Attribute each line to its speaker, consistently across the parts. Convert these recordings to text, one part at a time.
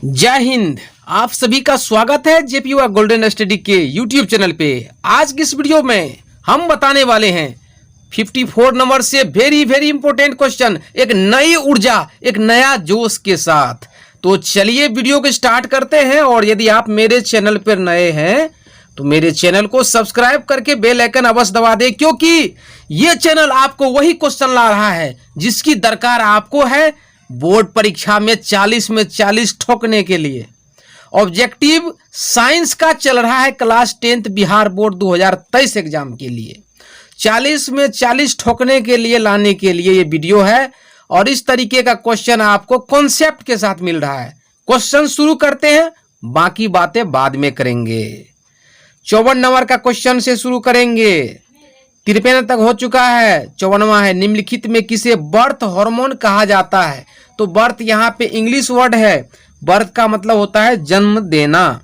Speaker 1: जय हिंद। आप सभी का स्वागत है जेपीवा गोल्डन स्टडी के यूट्यूब चैनल पे। आज की इस वीडियो में हम बताने वाले हैं 54 नंबर से वेरी इंपॉर्टेंट क्वेश्चन, एक नई ऊर्जा, एक नया जोश के साथ। तो चलिए वीडियो को स्टार्ट करते हैं। और यदि आप मेरे चैनल पर नए हैं तो मेरे चैनल को सब्सक्राइब करके बेल आइकन अवश्य दबा दें, क्योंकि ये चैनल आपको वही क्वेश्चन ला रहा है जिसकी दरकार आपको है बोर्ड परीक्षा में 40 में 40 ठोकने के लिए। ऑब्जेक्टिव साइंस का चल रहा है class 10th Bihar board 2023 exam के लिए। 40 में 40 ठोकने के लिए लाने के लिए ये वीडियो है। और इस तरीके का क्वेश्चन आपको कॉन्सेप्ट के साथ मिल रहा है। क्वेश्चन शुरू करते हैं, बाकी बातें बाद में करेंगे। 54 नंबर का क्वेश्चन से शुरू करेंगे। 53 तक हो चुका है। 54वां है, निम्नलिखित में किसे बर्थ हार्मोन कहा जाता है? तो बर्थ यहाँ पे इंग्लिश वर्ड है। बर्थ का मतलब होता है जन्म देना।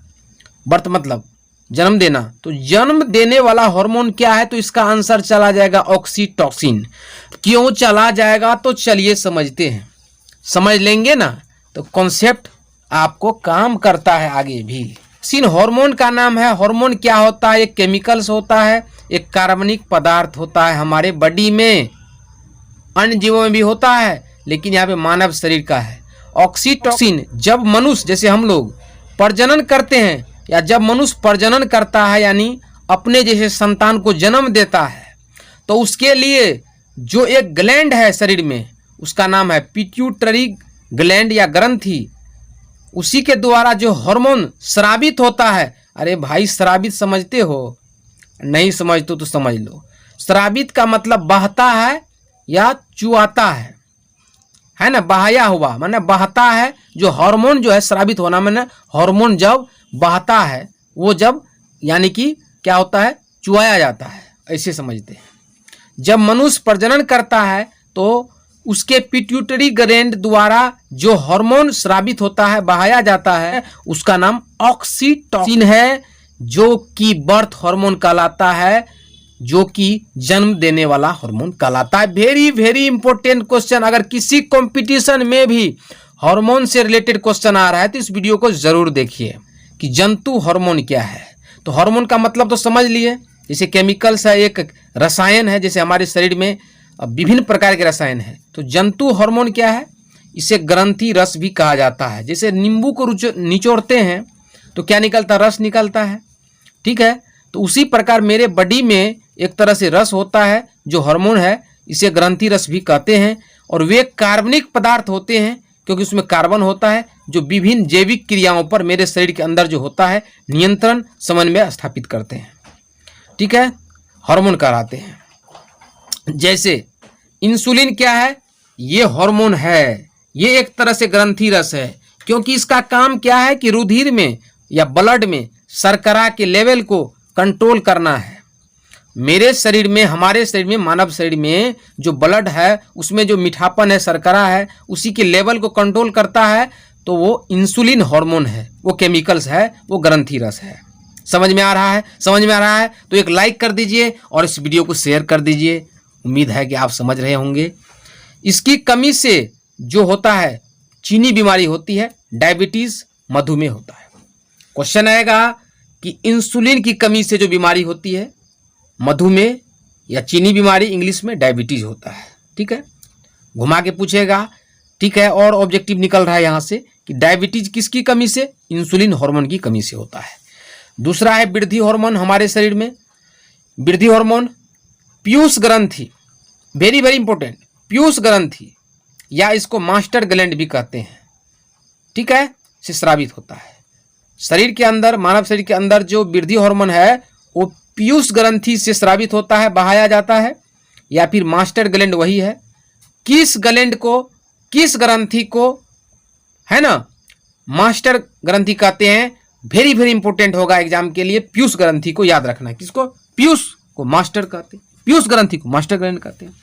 Speaker 1: बर्थ मतलब जन्म देना। तो जन्म देने वाला हार्मोन क्या है? तो इसका आंसर चला जाएगा ऑक्सीटोसिन। क्यों चला जाएगा? तो चलिए समझते हैं। समझ लेंगे ना तो कॉन्सेप्ट आपको काम करता है आगे भी। सिन हार्मोन का नाम है। हार्मोन क्या होता है? एक केमिकल्स होता है, एक कार्बनिक पदार्थ होता है हमारे बॉडी में, अन्य जीवों में भी होता है, लेकिन यहाँ पे मानव शरीर का है। ऑक्सीटोसिन जब मनुष्य, जैसे हम लोग प्रजनन करते हैं या जब मनुष्य प्रजनन करता है यानी अपने जैसे संतान को जन्म देता है, तो उसके लिए जो एक ग्लैंड है शरीर में उसका नाम है पिट्यूटरी ग्लैंड या ग्रंथि। उसी के द्वारा जो हार्मोन स्रावित होता है। अरे भाई, स्रावित समझते हो? नहीं समझते तो समझ लो। स्रावित का मतलब बहता है या चुआता है ना। बहाया हुआ माने बहता है। जो हार्मोन जो है स्रावित होना माने हार्मोन जब बहता है, वो जब यानी कि क्या होता है, चुआया जाता है, ऐसे समझते हैं। जब मनुष्य प्रजनन करता है तो उसके पिट्यूटरी ग्लैंड द्वारा जो हार्मोन स्रावित होता है, बहाया जाता है, उसका नाम ऑक्सीटोसिन है, जो कि बर्थ हार्मोन कहलाता है, जो कि जन्म देने वाला हार्मोन कहलाता है। Very important question. अगर किसी कंपटीशन में भी हार्मोन से रिलेटेड क्वेश्चन आ रहा है तो इस वीडियो को जरूर देखिए कि जंतु हार्मोन क्या है। तो हार्मोन का मतलब तो समझ लिए, जैसे केमिकल्स है, एक रसायन है, जैसे हमारे शरीर में विभिन्न प्रकार के रसायन है। तो जंतु हार्मोन क्या है? इसे ग्रंथि रस भी कहा जाता है। जैसे नींबू को निचोड़ते हैं तो क्या निकलता? रस निकलता है। ठीक है। तो उसी प्रकार मेरे बॉडी में एक तरह से रस होता है जो हार्मोन है, इसे ग्रंथि रस भी कहते हैं। और वे कार्बनिक पदार्थ होते हैं क्योंकि उसमें कार्बन होता है, जो विभिन्न जैविक क्रियाओं पर मेरे शरीर के अंदर जो होता है नियंत्रण समन्वय स्थापित करते हैं। ठीक है, हार्मोन कहलाते हैं। जैसे इंसुलिन क्या है? ये हार्मोन है। ये एक तरह से ग्रंथि रस है, क्योंकि इसका काम क्या है कि रुधिर में या ब्लड में शर्करा के लेवल को कंट्रोल करना है। मेरे शरीर में, हमारे शरीर में, मानव शरीर में जो ब्लड है उसमें जो मीठापन है, शर्करा है, उसी के लेवल को कंट्रोल करता है। तो वो इंसुलिन हार्मोन है, वो केमिकल्स है, वो ग्रंथि रस है। समझ में आ रहा है? समझ में आ रहा है तो एक लाइक कर दीजिए और इस वीडियो को शेयर कर दीजिए। उम्मीद है कि आप समझ रहे होंगे। इसकी कमी से जो होता है चीनी बीमारी होती है, डायबिटीज, मधुमेह होता है। क्वेश्चन आएगा कि इंसुलिन की कमी से जो बीमारी होती है मधुमेह या चीनी बीमारी, इंग्लिश में डायबिटीज होता है। ठीक है, घुमा के पूछेगा। ठीक है, और ऑब्जेक्टिव निकल रहा है यहाँ से कि डायबिटीज किसकी कमी से? इंसुलिन हार्मोन की कमी से होता है। दूसरा है वृद्धि हार्मोन हमारे शरीर में। वृद्धि हार्मोन पीयूष ग्रंथि, वेरी इंपॉर्टेंट, पीयूष ग्रंथि या इसको मास्टर ग्लैंड भी कहते हैं। ठीक है, से स्रावित होता है। शरीर के अंदर, मानव शरीर के अंदर जो वृद्धि हार्मोन है वो पीयूष ग्रंथि से स्रावित होता है, बहाया जाता है, या फिर मास्टर ग्लैंड वही है। किस ग्लैंड को, किस ग्रंथि को है ना मास्टर ग्रंथि कहते हैं? वेरी इंपॉर्टेंट होगा एग्जाम के लिए। पीयूष ग्रंथि को याद रखना है। किसको? पीयूष को मास्टर कहते हैं, पीयूष ग्रंथि को मास्टर ग्लैंड कहते हैं।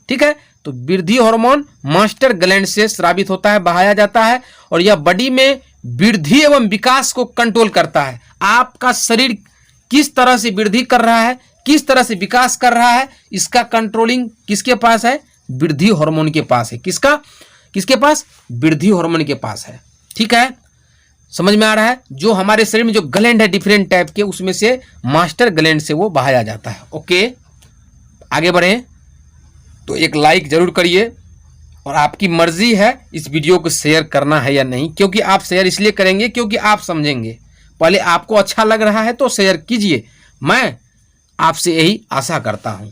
Speaker 1: ठीक है, तो वृद्धि हार्मोन मास्टर ग्लैंड से स्रावित होता है, बहाया जाता है, और यह बॉडी में वृद्धि एवं विकास को कंट्रोल करता है। आपका शरीर किस तरह से वृद्धि कर रहा है, किस तरह से विकास कर रहा है, इसका कंट्रोलिंग किसके पास है? वृद्धि हार्मोन के पास है। किसका? किसके पास? वृद्धि हार्मोन के पास है। ठीक है, समझ में आ रहा है? जो हमारे शरीर में जो ग्लैंड है डिफरेंट टाइप के, उसमें से मास्टर ग्लैंड से वो बहाया जाता है। ओके, आगे बढ़ें तो एक लाइक जरूर करिए और आपकी मर्जी है इस वीडियो को शेयर करना है या नहीं, क्योंकि आप शेयर इसलिए करेंगे क्योंकि आप समझेंगे। पहले आपको अच्छा लग रहा है तो शेयर कीजिए, मैं आपसे यही आशा करता हूं।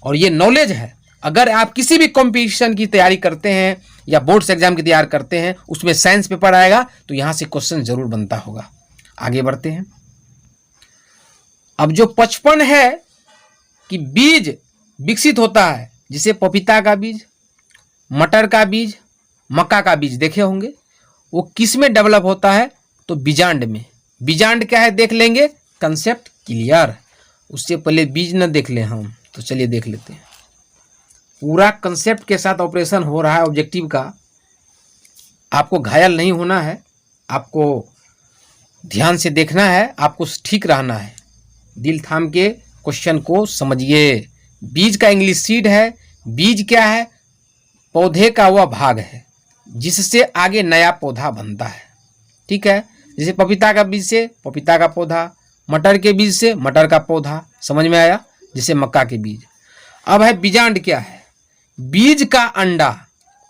Speaker 1: और ये नॉलेज है, अगर आप किसी भी कंपटीशन की तैयारी करते हैं या बोर्ड्स एग्जाम की तैयारी करते हैं, उसमें साइंस पेपर आएगा तो यहां से क्वेश्चन जरूर बनता होगा। आगे बढ़ते हैं। अब जो 55 है कि बीज विकसित होता है, जिसे पपीता का बीज, मटर का बीज, मक्का का बीज देखे होंगे, वो किस में डेवलप होता है? तो बीजांड में। बीजांड क्या है देख लेंगे, कंसेप्ट क्लियर। उससे पहले बीज न देख लें हम, तो चलिए देख लेते हैं। पूरा कंसेप्ट के साथ ऑपरेशन हो रहा है ऑब्जेक्टिव का। आपको घायल नहीं होना है, आपको ध्यान से देखना है, आपको ठीक रहना है। दिल थाम के क्वेश्चन को समझिए। बीज का इंग्लिश सीड है। बीज क्या है? पौधे का वह भाग है जिससे आगे नया पौधा बनता है। ठीक है, जैसे पपीता का बीज से पपीता का पौधा, मटर के बीज से मटर का पौधा। समझ में आया? जैसे मक्का के बीज। अब है बीजांड क्या है? बीज का अंडा।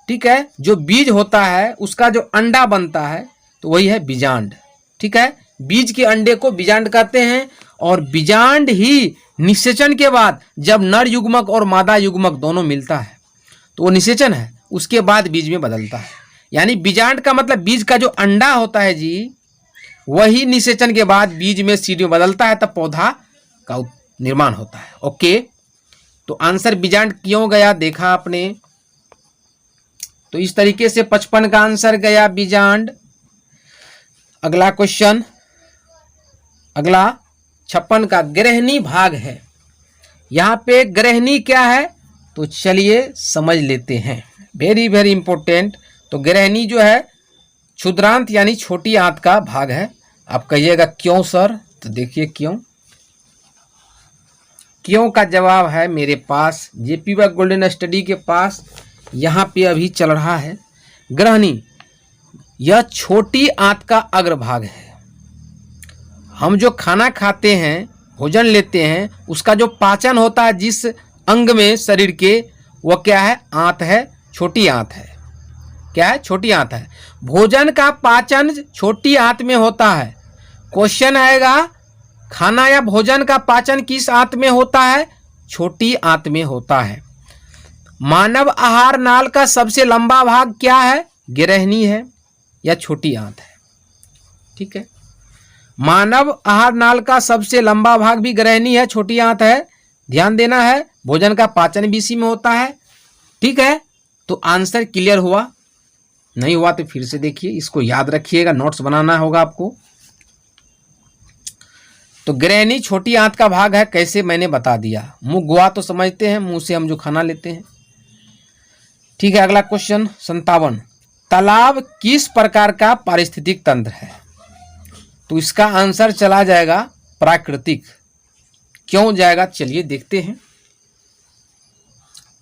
Speaker 1: ठीक है, जो बीज होता है उसका जो अंडा बनता है तो वही है बीजांड। ठीक है, बीज के अंडे को बीजांड कहते हैं। और बीजांड ही निषेचन के बाद जब नर युग्मक और मादा युग्मक दोनों मिलता है तो वो निषेचन है, उसके बाद बीज में बदलता है। यानी बीजांड का मतलब बीज का जो अंडा होता है जी, वही निषेचन के बाद बीज में सीड में बदलता है, तब पौधा का निर्माण होता है। ओके, तो आंसर बीजांड क्यों गया देखा आपने? तो इस तरीके से 55 का आंसर गया बीजांड। अगला क्वेश्चन, अगला 56 का ग्रहणी भाग है। यहां पे ग्रहणी क्या है तो चलिए समझ लेते हैं। Very very important. तो ग्रहणी जो है क्षुद्रांत यानी छोटी आंत का भाग है। आप कहिएगा क्यों सर? तो देखिए क्यों का जवाब है मेरे पास, जेपीवा गोल्डन स्टडी के पास। यहाँ पे अभी चल रहा है ग्रहणी। यह छोटी आंत का अग्रभाग है। हम जो खाना खाते हैं, भोजन लेते हैं, उसका जो पाचन होता है जिस अंग में शरीर के, वह क्या है? आंत है, छोटी आंत है। क्या है? छोटी आंत है। भोजन का पाचन छोटी आंत में होता है। क्वेश्चन आएगा खाना या भोजन का पाचन किस आंत में होता है? छोटी आंत में होता है। मानव आहार नाल का सबसे लंबा भाग क्या है? ग्रहणी है या छोटी आंत है। ठीक है, मानव आहार नाल का सबसे लंबा भाग भी ग्रहणी है, छोटी आंत है। ध्यान देना है, भोजन का पाचन भी इसी में होता है। ठीक है, तो आंसर क्लियर हुआ? नहीं हुआ तो फिर से देखिए, इसको याद रखिएगा, नोट्स बनाना होगा आपको। तो ग्रहणी छोटी आंत का भाग है, कैसे मैंने बता दिया। मुंह गुआ तो समझते हैं, मुंह से हम जो खाना लेते हैं। ठीक है, अगला क्वेश्चन 57, तालाब किस प्रकार का पारिस्थितिक तंत्र है? तो इसका आंसर चला जाएगा प्राकृतिक। क्यों जाएगा चलिए देखते हैं।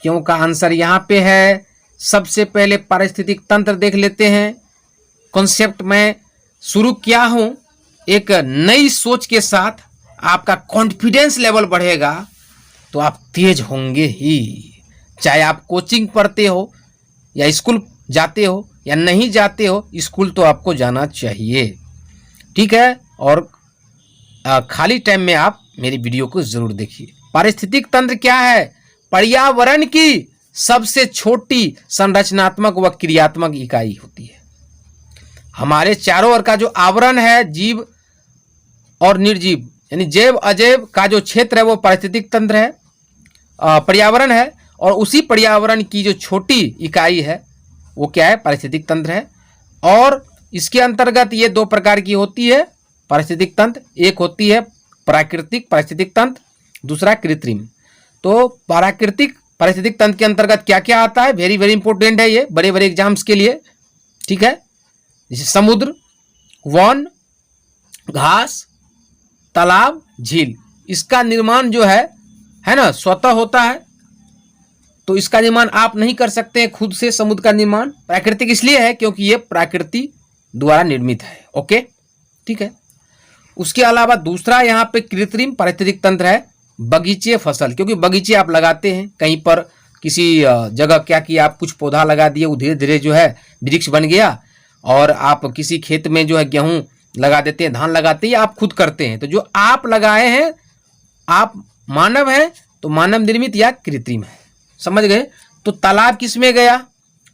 Speaker 1: क्यों का आंसर यहाँ पे है। सबसे पहले पारिस्थितिक तंत्र देख लेते हैं। कॉन्सेप्ट में शुरू किया हूं एक नई सोच के साथ। आपका कॉन्फिडेंस लेवल बढ़ेगा तो आप तेज होंगे ही। चाहे आप कोचिंग पढ़ते हो या स्कूल जाते हो या नहीं जाते हो, स्कूल तो आपको जाना चाहिए। ठीक है, और खाली टाइम में आप मेरी वीडियो को जरूर देखिए। पारिस्थितिक तंत्र क्या है? पर्यावरण की सबसे छोटी संरचनात्मक व क्रियात्मक इकाई होती है। हमारे चारों ओर का जो आवरण है, जीव और निर्जीव यानी जैव अजैव का जो क्षेत्र है वो पारिस्थितिक तंत्र है, पर्यावरण है। और उसी पर्यावरण की जो छोटी इकाई है वो क्या है? पारिस्थितिक तंत्र है। और इसके अंतर्गत ये दो प्रकार की होती है पारिस्थितिक तंत्र। एक होती है प्राकृतिक पारिस्थितिक तंत्र, दूसरा कृत्रिम। तो प्राकृतिक पारिस्थितिक तंत्र के अंतर्गत क्या क्या आता है? वेरी वेरी इंपॉर्टेंट है ये बड़े बड़े एग्जाम्स के लिए। ठीक है, जैसे समुद्र, वन, घास, तालाब, झील। इसका निर्माण जो है ना, स्वतः होता है। तो इसका निर्माण आप नहीं कर सकते हैं खुद से। समुद्र का निर्माण प्राकृतिक इसलिए है क्योंकि ये प्रकृति द्वारा निर्मित है। ओके, ठीक है। उसके अलावा दूसरा यहाँ पे कृत्रिम पारिस्थितिक तंत्र है बगीचे फसल, क्योंकि बगीचे आप लगाते हैं कहीं पर किसी जगह, क्या किया आप कुछ पौधा लगा दिए, वो धीरे धीरे जो है वृक्ष बन गया, और आप किसी खेत में जो है गेहूं लगा देते हैं, धान लगाते हैं, आप खुद करते हैं। तो जो आप लगाए हैं, आप मानव हैं, तो मानव निर्मित या कृत्रिम है, समझ गए। तो तालाब किस में गया?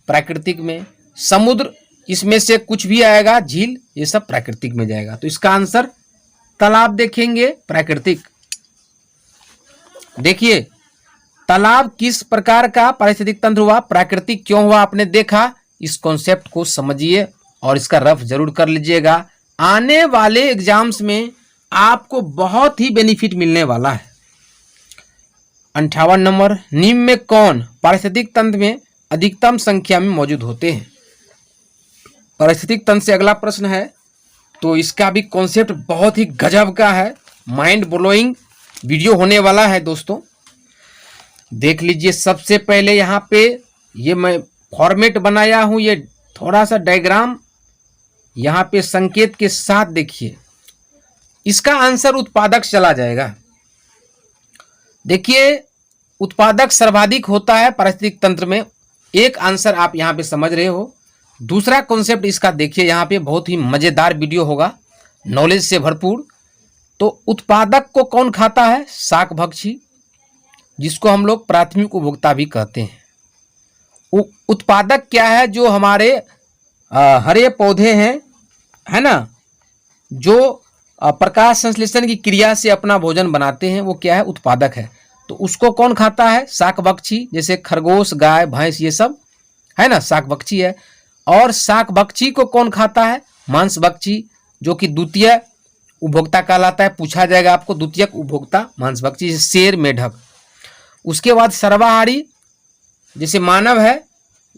Speaker 1: प्राकृतिक में। समुद्र, इसमें से कुछ भी आएगा, झील, ये सब प्राकृतिक में जाएगा। तो इसका आंसर तालाब देखेंगे, प्राकृतिक। देखिए तालाब किस प्रकार का पारिस्थितिक तंत्र हुआ? प्राकृतिक क्यों हुआ? आपने देखा। इस कॉन्सेप्ट को समझिए और इसका रफ जरूर कर लीजिएगा। आने वाले एग्जाम्स में आपको बहुत ही बेनिफिट मिलने वाला है। 58 नंबर, निम्न में कौन पारिस्थितिक तंत्र में अधिकतम संख्या में मौजूद होते हैं? पारिस्थितिक तंत्र से अगला प्रश्न है, तो इसका भी कॉन्सेप्ट बहुत ही गजब का है, माइंड ब्लोइंग वीडियो होने वाला है दोस्तों। देख लीजिए, सबसे पहले यहाँ पे ये मैं फॉर्मेट बनाया हूँ, ये थोड़ा सा डायग्राम यहाँ पे संकेत के साथ देखिए। इसका आंसर उत्पादक चला जाएगा। देखिए उत्पादक सर्वाधिक होता है पारिस्थितिक तंत्र में, एक आंसर आप यहाँ पे समझ रहे हो। दूसरा कॉन्सेप्ट इसका देखिए, यहाँ पे बहुत ही मजेदार वीडियो होगा, नॉलेज से भरपूर। तो उत्पादक को कौन खाता है? शाक भक्षी, जिसको हम लोग प्राथमिक उपभोक्ता भी कहते हैं। उत्पादक क्या है? जो हमारे हरे पौधे हैं, है ना, जो प्रकाश संश्लेषण की क्रिया से अपना भोजन बनाते हैं, वो क्या है? उत्पादक है। तो उसको कौन खाता है? शाकभक्षी, जैसे खरगोश, गाय, भैंस, ये सब है ना, शाकभक्षी है। और शाकभक्षी को कौन खाता है? मांसभक्षी, जो कि द्वितीय उपभोक्ता कहलाता है। पूछा जाएगा आपको, द्वितीयक उपभोक्ता मांसभक्षी, जैसे शेर, मेढक। उसके बाद सर्वाहारी, जैसे मानव है,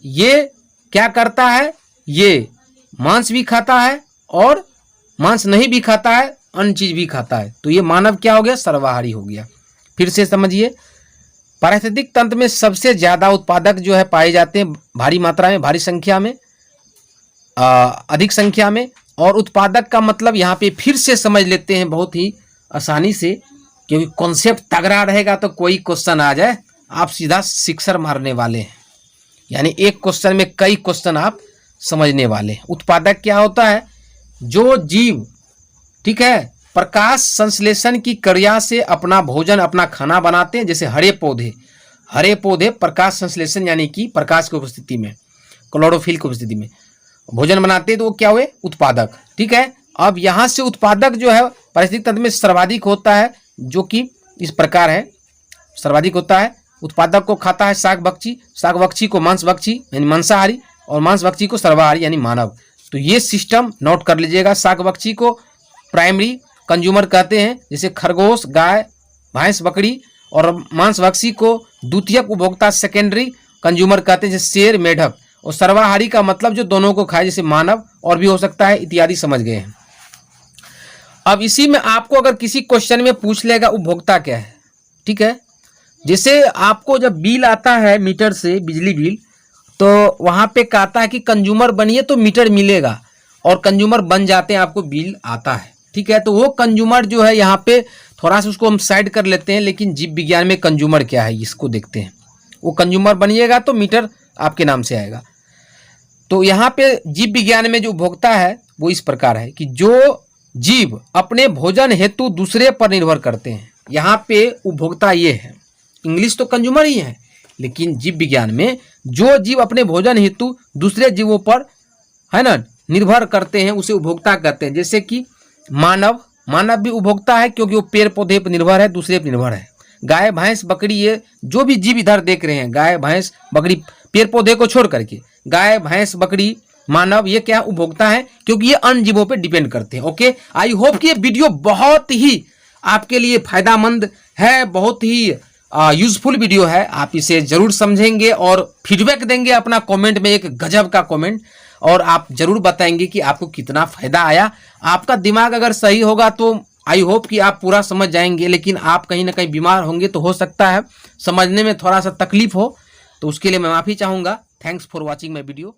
Speaker 1: ये क्या करता है? ये मांस भी खाता है और मांस नहीं भी खाता है, अन्य चीज भी खाता है। तो ये मानव क्या हो गया? सर्वाहारी हो गया। फिर से समझिए, पारिस्थितिक तंत्र में सबसे ज्यादा उत्पादक जो है पाए जाते हैं भारी मात्रा में, भारी संख्या में, अधिक संख्या में। और उत्पादक का मतलब यहाँ पे फिर से समझ लेते हैं बहुत ही आसानी से, क्योंकि कॉन्सेप्ट तगड़ा रहेगा तो कोई क्वेश्चन आ जाए आप सीधा सिक्सर मारने वाले हैं, यानी एक क्वेश्चन में कई क्वेश्चन आप समझने वाले हैं। उत्पादक क्या होता है? जो जीव, ठीक है, प्रकाश संश्लेषण की क्रिया से अपना भोजन, अपना खाना बनाते हैं। जैसे हरे पौधे, हरे पौधे प्रकाश संश्लेषण यानी कि प्रकाश की उपस्थिति में, क्लोरोफिल की उपस्थिति में भोजन बनाते हैं, तो वो क्या हुए? उत्पादक। ठीक है, अब यहाँ से उत्पादक जो है पारिस्थितिक तंत्र में सर्वाधिक होता है, जो कि इस प्रकार है, सर्वाधिक होता है। उत्पादक को खाता है शाकभक्षी, शाकभक्षी को मांसभक्षी यानी मांसाहारी, और मांसभक्षी को सर्वाहारी यानी मानव। तो ये सिस्टम नोट कर लीजिएगा। शाकभक्षी को प्राइमरी कंज्यूमर कहते हैं, जैसे खरगोश, गाय, भैंस, बकरी, और मांसभक्षी को द्वितीयक उपभोक्ता सेकेंडरी कंज्यूमर कहते हैं, जैसे शेर, मेढक। और सर्वाहारी का मतलब जो दोनों को खाए, जैसे मानव और भी हो सकता है इत्यादि, समझ गए हैं। अब इसी में आपको अगर किसी क्वेश्चन में पूछ लेगा उपभोक्ता क्या है, ठीक है, जैसे आपको जब बिल आता है मीटर से, बिजली बिल, तो वहां पे कहता है कि कंज्यूमर बनिए तो मीटर मिलेगा, और कंज्यूमर बन जाते हैं आपको बिल आता है। ठीक है, तो वो कंज्यूमर जो है यहाँ पे थोड़ा सा उसको हम साइड कर लेते हैं, लेकिन जीव विज्ञान में कंज्यूमर क्या है इसको देखते हैं। वो कंज्यूमर बनिएगा तो मीटर आपके नाम से आएगा। तो यहाँ पे जीव विज्ञान में जो उपभोक्ता है वो इस प्रकार है कि जो जीव अपने भोजन हेतु दूसरे पर निर्भर करते हैं। यहाँ पे उपभोक्ता ये है, इंग्लिश तो कंज्यूमर ही है, लेकिन जीव विज्ञान में जो जीव अपने भोजन हेतु दूसरे जीवों पर, है ना, निर्भर करते हैं, उसे उपभोक्ता कहते हैं। जैसे कि मानव, मानव भी उपभोक्ता है, क्योंकि वो पेड़ पौधे पर निर्भर है, दूसरे पर निर्भर है। गाय, भैंस, बकरी, ये जो भी जीव इधर देख रहे हैं, गाय, भैंस, बकरी, पेड़ पौधे को छोड़ करके गाय, भैंस, बकरी, मानव, ये क्या उपभोक्ता है, क्योंकि ये अन्य जीवों पे डिपेंड करते हैं। ओके, आई होप कि ये वीडियो बहुत ही आपके लिए फायदामंद है, बहुत ही यूजफुल वीडियो है। आप इसे जरूर समझेंगे और फीडबैक देंगे अपना कमेंट में, एक गजब का कमेंट, और आप जरूर बताएंगे कि आपको कितना फायदा आया। आपका दिमाग अगर सही होगा तो आई होप कि आप पूरा समझ जाएंगे, लेकिन आप कहीं ना कहीं बीमार होंगे तो हो सकता है समझने में थोड़ा सा तकलीफ हो, तो उसके लिए मैं माफ़ी चाहूँगा। Thanks for watching my video.